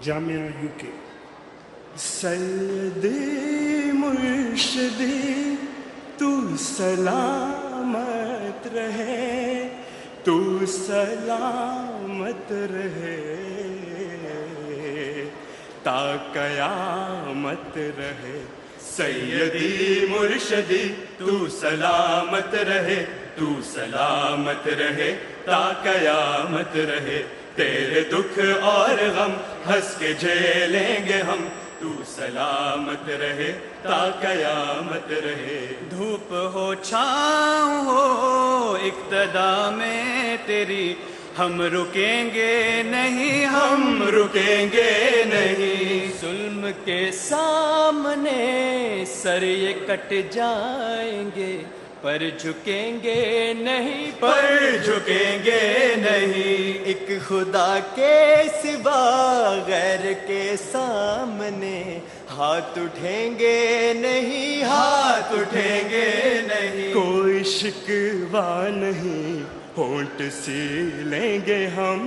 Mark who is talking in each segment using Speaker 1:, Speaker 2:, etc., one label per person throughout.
Speaker 1: جامعہ UK۔ سیدی مرشدی تو سلامت رہے، تو سلامت رہے، تا قیامت رہے۔ سیدی مرشدی تو سلامت رہے، تو سلامت رہے، تا قیامت رہے۔ تیرے دکھ اور غم ہنس کے جھیلیں گے ہم، تو سلامت رہے، تا قیامت رہے۔
Speaker 2: دھوپ ہو چھاؤں ہو اقتدا میں تیری، ہم رکیں گے نہیں، ہم رکیں گے نہیں۔ ظلم کے سامنے سر یہ کٹ جائیں گے، پر جھکیں گے نہیں، پر جھکیں گے نہیں۔ ایک خدا کے سوا غیر کے سامنے ہاتھ اٹھیں گے نہیں، ہاتھ اٹھیں گے نہیں۔
Speaker 1: کوئی شکوہ نہیں، ہونٹ سیلیں گے ہم،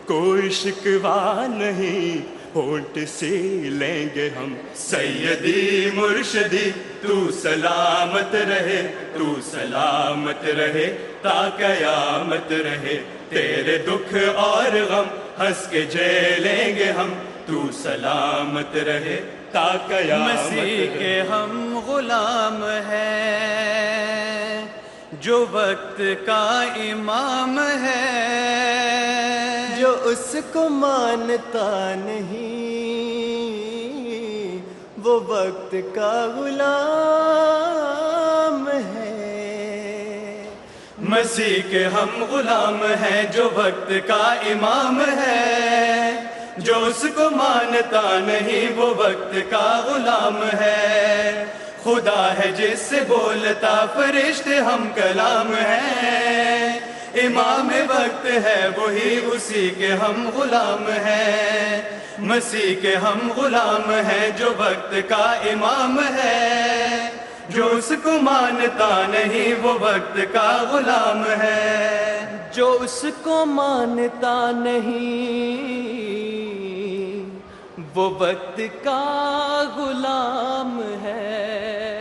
Speaker 1: کوئی شکوہ نہیں، ہونٹ سیلیں گے ہم۔ سیدی مرشدی تو سلامت رہے، تو سلامت رہے، تا قیامت رہے۔ تیرے دکھ اور غم ہنس کے جھیلیں گے ہم، تو سلامت رہے، تا قیامت رہے۔
Speaker 2: مسیح کے ہم غلام ہیں، جو وقت کا امام ہے، جو اس کو مانتا نہیں وہ وقت کا غلام ہے۔ مسیح کے ہم غلام ہیں، جو وقت کا امام ہے، جو اس کو مانتا نہیں وہ وقت کا غلام ہے۔ خدا ہے جس سے بولتا فرشتے ہم کلام ہیں، امام وقت ہے وہی اسی کے ہم غلام ہیں۔ مسیح کے ہم غلام ہیں، جو وقت کا امام ہے، جو اس کو مانتا نہیں وہ وقت کا غلام ہے، جو اس کو مانتا نہیں وہ وقت کا غلام ہے۔